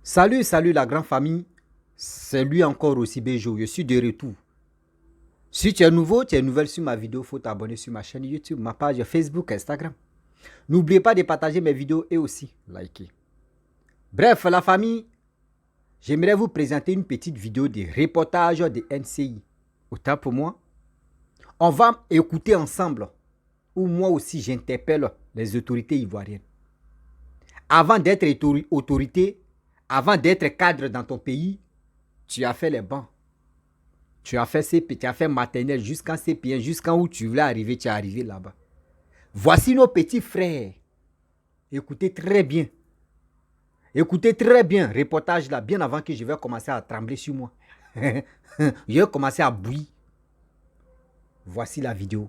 Salut la grande famille, c'est lui encore aussi Béjo, je suis de retour. Si tu es nouveau, tu es nouvelle sur ma vidéo, il faut t'abonner sur ma chaîne YouTube, ma page Facebook, Instagram. N'oubliez pas de partager mes vidéos et aussi liker. Bref, la famille, j'aimerais vous présenter une petite vidéo de reportage de NCI. Autant pour moi, on va écouter ensemble, où moi aussi j'interpelle les autorités ivoiriennes. Avant d'être autorité, avant d'être cadre dans ton pays, tu as fait les bancs. Tu as fait CP, tu as fait maternelle jusqu'en CP1, jusqu'en où tu voulais arriver, tu es arrivé là-bas. Voici nos petits frères. Écoutez très bien. Écoutez très bien, reportage là, bien avant que je vais commencer à trembler sur moi. Je vais commencer à bouillir. Voici la vidéo.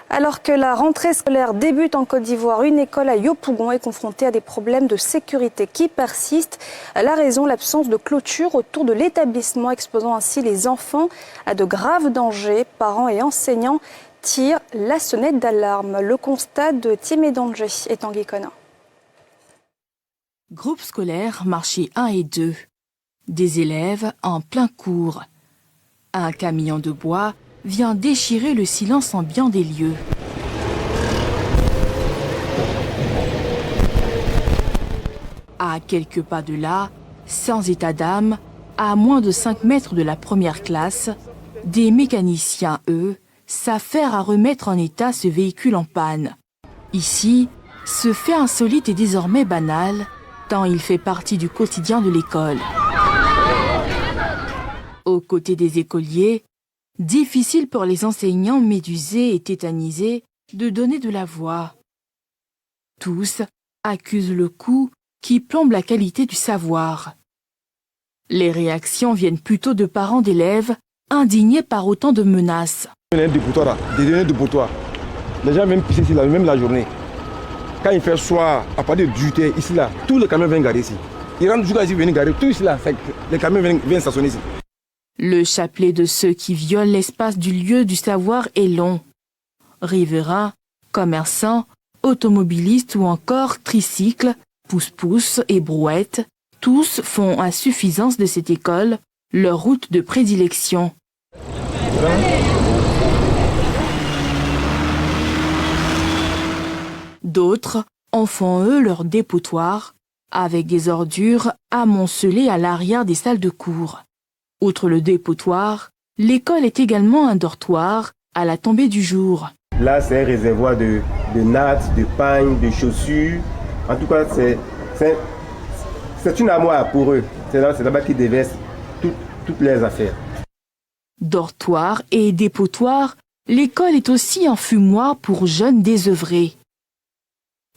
Alors que la rentrée scolaire débute en Côte d'Ivoire, une école à Yopougon est confrontée à des problèmes de sécurité qui persistent. La raison, l'absence de clôture autour de l'établissement, exposant ainsi les enfants à de graves dangers. Parents et enseignants tirent la sonnette d'alarme. Le constat de Timé Danger est en Guikona. Groupe scolaire, marché 1 et 2. Des élèves en plein cours. Un camion de bois vient déchirer le silence ambiant des lieux. À quelques pas de là, sans état d'âme, à moins de 5 mètres de la première classe, des mécaniciens, eux, s'affairent à remettre en état ce véhicule en panne. Ici, ce fait insolite est désormais banal, tant il fait partie du quotidien de l'école. Aux côtés des écoliers, difficile pour les enseignants médusés et tétanisés de donner de la voix. Tous accusent le coût qui plombe la qualité du savoir. Les réactions viennent plutôt de parents d'élèves indignés par autant de menaces. Des données de dépotoir. Les gens viennent pisser ici, même la journée. Quand il fait soir, à partir de 18h, ici, là, tous les camions viennent garer ici. Ils rentrent jusqu'à ici, viennent garer. Tout ici, là, les camions viennent stationner ici. Le chapelet de ceux qui violent l'espace du lieu du savoir est long. Riverains, commerçants, automobilistes ou encore tricycles, pousse-pousse et brouettes, tous font à suffisance de cette école leur route de prédilection. D'autres en font eux leur dépotoir, avec des ordures amoncelées à l'arrière des salles de cours. Outre le dépotoir, l'école est également un dortoir à la tombée du jour. Là, c'est un réservoir de nattes, de pagnes, de chaussures. En tout cas, c'est une armoire pour eux. C'est là-bas qu'ils déversent toutes leurs affaires. Dortoir et dépotoir, l'école est aussi un fumoir pour jeunes désœuvrés.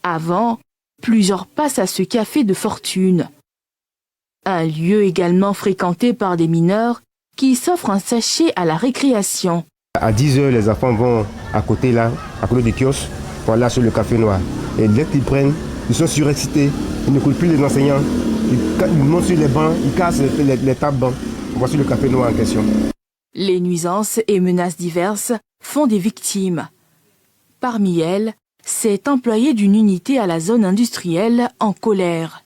Avant, plusieurs passent à ce café de fortune. Un lieu également fréquenté par des mineurs qui s'offrent un sachet à la récréation. À 10h, les enfants vont à côté du kiosque, pour aller sur le café noir. Et dès qu'ils prennent, ils sont surexcités, ils n'écoutent plus les enseignants, ils montent sur les bancs, ils cassent les tables bancs. Voici le café noir en question. Les nuisances et menaces diverses font des victimes. Parmi elles, cet employé d'une unité à la zone industrielle en colère.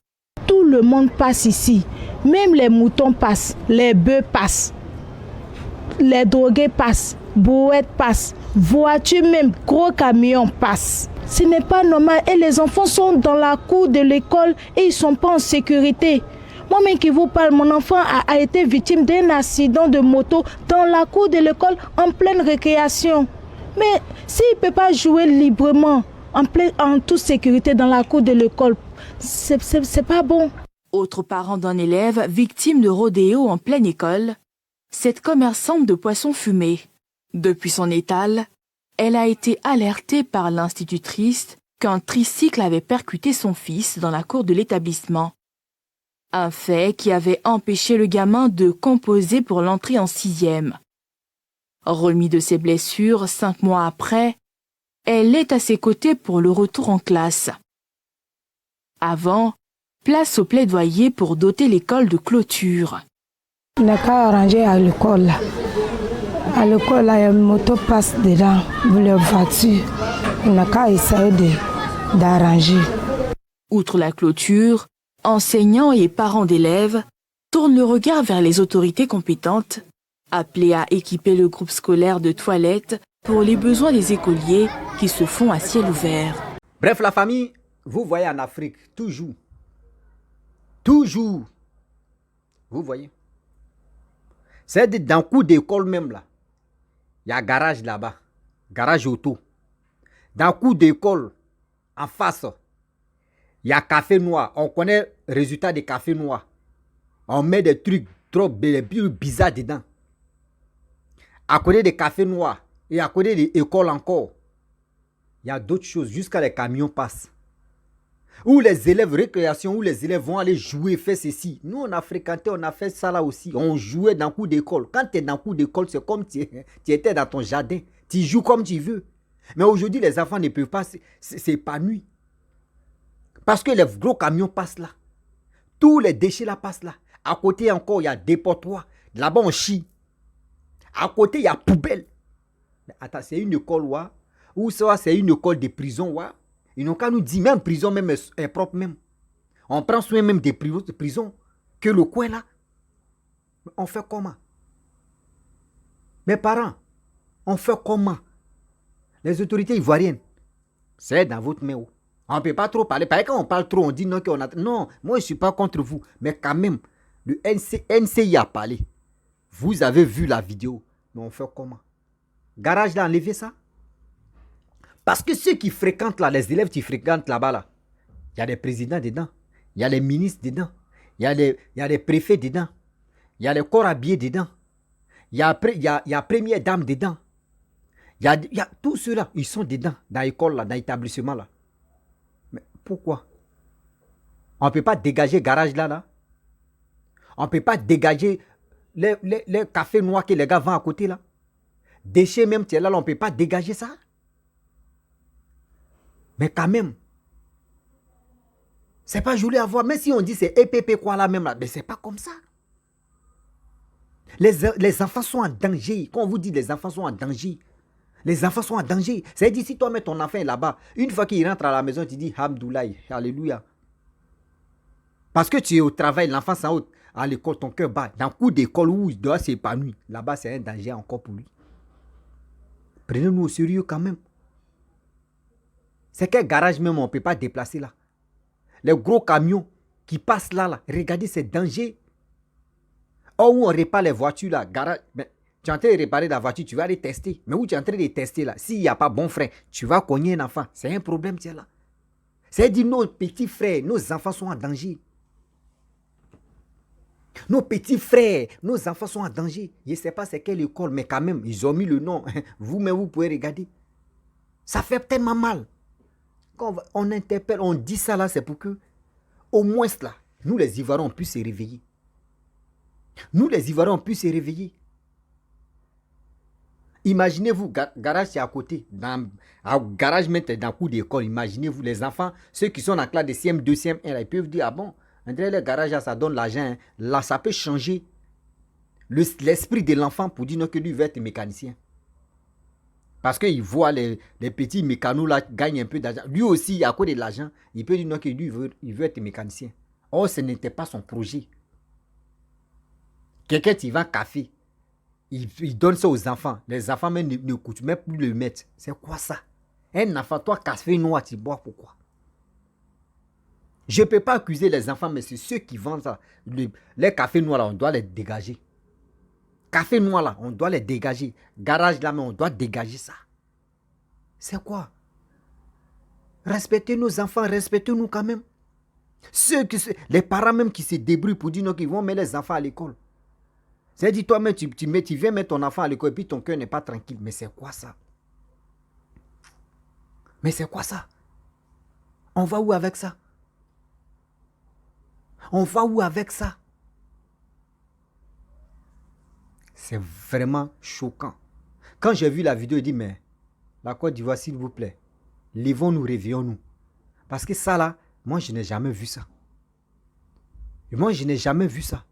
Tout le monde passe ici. Même les moutons passent, les bœufs passent, les drogués passent, brouettes passent, voitures même, gros camions passent. Ce n'est pas normal et les enfants sont dans la cour de l'école et ils ne sont pas en sécurité. Moi-même qui vous parle, mon enfant a été victime d'un accident de moto dans la cour de l'école en pleine récréation. Mais s'il ne peut pas jouer librement, en toute sécurité dans la cour de l'école, c'est pas bon. Autre parent d'un élève victime de rodéo en pleine école, cette commerçante de poissons fumés. Depuis son étal, elle a été alertée par l'institutrice qu'un tricycle avait percuté son fils dans la cour de l'établissement. Un fait qui avait empêché le gamin de composer pour l'entrée en 6e. Remis de ses blessures 5 mois après, elle est à ses côtés pour le retour en classe. Avant, place au plaidoyer pour doter l'école de clôture. On n'a qu'à arranger à l'école là. À l'école là, une moto passe dedans, les voitures. On n'a qu'à essayer d'arranger. Outre la clôture, enseignants et parents d'élèves tournent le regard vers les autorités compétentes, appelées à équiper le groupe scolaire de toilettes pour les besoins des écoliers qui se font à ciel ouvert. Bref, la famille, vous voyez en Afrique, toujours, vous voyez, c'est dans le coup d'école même là, il y a garage là-bas, garage auto. Dans le coup d'école, en face, il y a café noir. On connaît le résultat des cafés noirs. On met des trucs trop bizarres dedans. À côté des cafés noirs et à côté des écoles encore, il y a d'autres choses jusqu'à les camions passent. Où les élèves récréation, où les élèves vont aller jouer, faire ceci. Nous, on a fréquenté, on a fait ça là aussi. On jouait dans le cours d'école. Quand tu es dans le cours d'école, c'est comme tu étais dans ton jardin. Tu joues comme tu veux. Mais aujourd'hui, les enfants ne peuvent pas s'épanouir. Parce que les gros camions passent là. Tous les déchets là passent là. À côté encore, il y a des dépotoirs. Là-bas, on chie. À côté, il y a poubelle. Mais attends, c'est une école ou ça, c'est une école de prison. Ils n'ont qu'à nous dire, même prison même est propre même. On prend soin même des prisons que le coin là. On fait comment? Mes parents, on fait comment? Les autorités ivoiriennes, c'est dans votre main. On ne peut pas trop parler. Parce que quand on parle trop, on dit non, qu'on a... Non, moi je ne suis pas contre vous. Mais quand même, le NCI a parlé. Vous avez vu la vidéo. Mais on fait comment? Garage là, enlever ça? Parce que ceux qui fréquentent là, les élèves qui fréquentent là-bas, là, il y a des présidents dedans. Il y a les ministres dedans. Il y a les préfets dedans. Il y a les corps habillés dedans. Il y a première dame dedans. Il y a tous ceux-là, ils sont dedans, dans l'école, là, dans l'établissement. Là. Mais pourquoi? On ne peut pas dégager garage là. On ne peut pas dégager les cafés noirs que les gars vendent à côté là. Déchets même, là, on ne peut pas dégager ça. Mais quand même, c'est pas joli à voir. Même si on dit c'est EPP quoi là même là, mais c'est pas comme ça. Les enfants sont en danger. Quand on vous dit les enfants sont en danger, les enfants sont en danger. C'est-à-dire si toi mets ton enfant là-bas, une fois qu'il rentre à la maison, tu dis Hamdoulaye, Alléluia. Parce que tu es au travail, l'enfant s'en haut, à l'école, ton cœur bat. Dans le cours d'école où il doit s'épanouir, là-bas c'est un danger encore pour lui. Prenez-nous au sérieux quand même. C'est quel garage même on ne peut pas déplacer là. Les gros camions qui passent là, regardez, c'est danger. Or où on répare les voitures là, garage, mais tu es en train de réparer la voiture, tu vas aller tester. Mais où tu es en train de tester là, s'il n'y a pas bon frein, tu vas cogner un enfant. C'est un problème, tiens là. C'est-à-dire nos petits frères, nos enfants sont en danger. Nos petits frères, nos enfants sont en danger. Je ne sais pas c'est quelle école, mais quand même, ils ont mis le nom. Vous-même, vous pouvez regarder. Ça fait tellement mal. Quand on interpelle, on dit ça là, c'est pour que, au moins là, nous les Ivoiriens, on puisse se réveiller. Nous les Ivoiriens, on puisse se réveiller. Imaginez-vous, garage c'est à côté. Garage maintenant dans le cours d'école, imaginez-vous les enfants, ceux qui sont en classe de CM2, CM1, là, ils peuvent dire, ah bon, André, le garage, ça donne l'argent. Hein. Là, ça peut changer l'esprit de l'enfant pour dire non, que lui veut être mécanicien. Parce qu'il voit les petits mécanos là gagnent un peu d'argent. Lui aussi, à cause de l'argent, il peut dire non, que lui il veut être mécanicien. Or, ce n'était pas son projet. Quelqu'un qui vend café, il donne ça aux enfants. Les enfants même ne coûtent même plus le mettre. C'est quoi ça? Un enfant, toi, café noir, tu bois pourquoi? Je ne peux pas accuser les enfants, mais c'est ceux qui vendent ça. Les cafés noirs là, on doit les dégager. Café noir là, on doit les dégager. Garage là, mais on doit dégager ça. C'est quoi? Respectez nos enfants, respectez-nous quand même. Les parents même qui se débrouillent pour dire non, qu'ils vont mettre les enfants à l'école. C'est-à-dire toi-même, tu viens mettre ton enfant à l'école et puis ton cœur n'est pas tranquille. Mais c'est quoi ça? Mais c'est quoi ça? On va où avec ça? On va où avec ça? C'est vraiment choquant. Quand j'ai vu la vidéo, je dis, mais la Côte d'Ivoire, s'il vous plaît, levons-nous, réveillons-nous. Parce que ça là, moi, je n'ai jamais vu ça. Et moi, je n'ai jamais vu ça.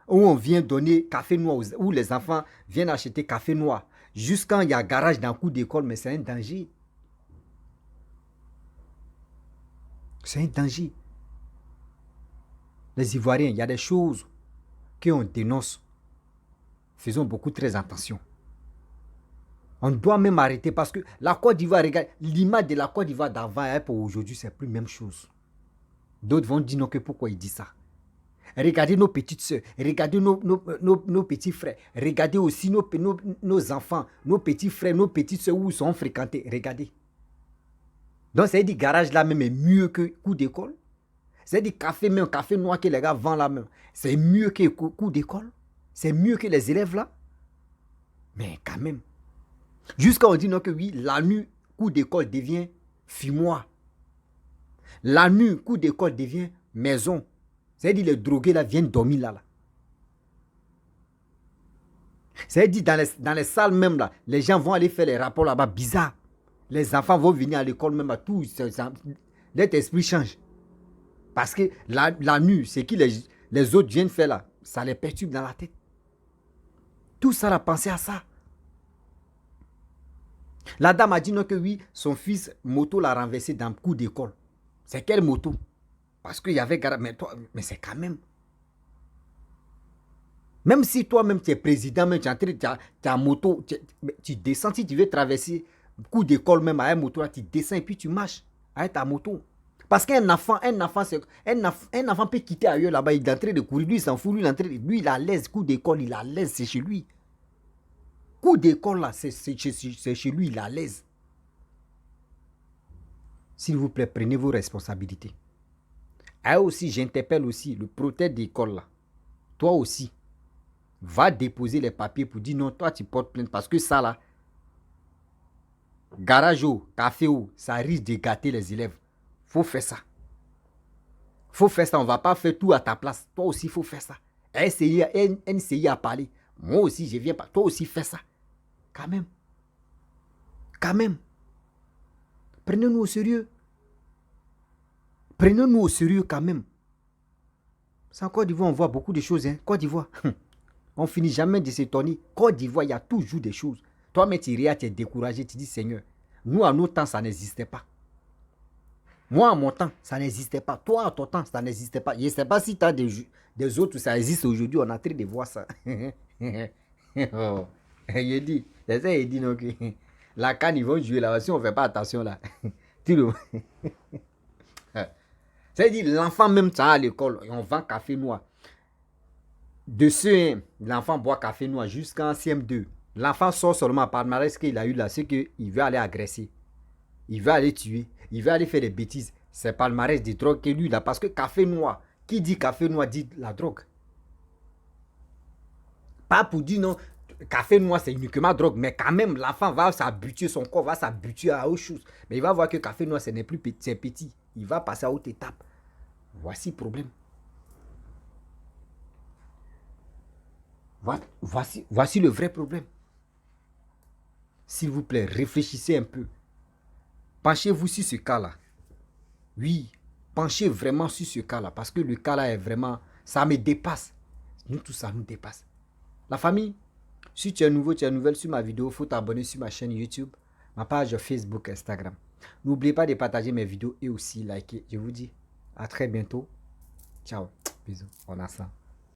Où on vient donner café noir, où les enfants viennent acheter café noir. Jusqu'à il y a garage dans le cours d'école, mais c'est un danger. C'est un danger. Les Ivoiriens, il y a des choses qu'on dénonce. Faisons beaucoup très attention. On doit même arrêter parce que la Côte d'Ivoire, regarde, l'image de la Côte d'Ivoire d'avant et pour aujourd'hui, c'est plus la même chose. D'autres vont dire non, que pourquoi ils disent ça. Regardez nos petites soeurs, regardez nos petits frères, regardez aussi nos enfants, nos petits frères, nos petites soeurs où ils sont fréquentés. Regardez. Donc, c'est dit garage là même est mieux que coup d'école. C'est dit café même, café noir que les gars vendent là même. C'est mieux que coup d'école. C'est mieux que les élèves là. Mais quand même. Jusqu'à on dit non que oui, la nuit, coup d'école devient fumoir. La nuit, coup d'école devient maison. C'est-à-dire les drogués là viennent dormir là. C'est-à-dire dans les salles même là, les gens vont aller faire les rapports là-bas bizarres. Les enfants vont venir à l'école même à tout. Leur esprit change. Parce que la nuit, c'est que les autres viennent faire là, ça les perturbe dans la tête. Tout ça, a pensé à ça. La dame a dit non que oui, son fils moto l'a renversé dans le coup d'école. C'est quelle moto? Parce qu'il y avait... Mais c'est quand même... Même si toi-même tu es président, même tu as moto, tu descends, si tu veux traverser coup d'école même à un moto, là, tu descends et puis tu marches avec ta moto. Parce qu'un enfant peut quitter ailleurs là-bas, il est en train de courir, lui il s'en fout, lui il a l'aise, coup d'école, il a l'aise, c'est chez lui. Coup d'école là, c'est chez lui, il a l'aise. S'il vous plaît, prenez vos responsabilités. Et aussi, j'interpelle aussi le protège d'école là. Toi aussi, va déposer les papiers pour dire non, toi tu portes plainte parce que ça là, garage ou café ou, ça risque de gâter les élèves. Faut faire ça. Faut faire ça, on va pas faire tout à ta place. Toi aussi, faut faire ça. NCI a parlé. Moi aussi, je viens pas. Toi aussi, fais ça. Quand même. Quand même. Prenez-nous au sérieux. Prenez-nous au sérieux quand même. C'est en Côte d'Ivoire, on voit beaucoup de choses. Hein. Côte d'Ivoire, on finit jamais de s'étonner. Côte d'Ivoire, il y a toujours des choses. Toi-même, tu es découragé, tu dis Seigneur, nous, à nos temps, ça n'existait pas. Moi, à mon temps, ça n'existait pas. Toi, à ton temps, ça n'existait pas. Je ne sais pas si tu as des autres, ça existe aujourd'hui. On est en train de voir ça. Oh. Il dit, c'est ça, il dit non, la canne, ils vont jouer là. Si on ne fait pas attention là. C'est-à-dire, l'enfant même, ça à l'école, on vend café noir. De ce, l'enfant boit café noir jusqu'en CM2. L'enfant sort seulement par palmarès qu'il a eu là, c'est qu'il veut aller agresser. Il veut aller tuer. Il veut aller faire des bêtises. C'est palmarès de drogue que lui là. Parce que café noir, qui dit café noir dit la drogue. Pas pour dire non, café noir c'est uniquement drogue. Mais quand même, l'enfant va s'habituer, son corps va s'habituer à autre chose. Mais il va voir que café noir, ce n'est plus petit, c'est petit. Il va passer à haute étape. Voici le problème. Voici le vrai problème. S'il vous plaît, réfléchissez un peu. Penchez-vous sur ce cas-là. Oui, penchez vraiment sur ce cas-là. Parce que le cas-là est vraiment... Ça me dépasse. Nous, tout ça nous dépasse. La famille, si tu es nouveau, tu es nouvelle sur ma vidéo, il faut t'abonner sur ma chaîne YouTube, ma page Facebook, Instagram. N'oubliez pas de partager mes vidéos et aussi liker. Je vous dis à très bientôt. Ciao. Bisous. On a ça.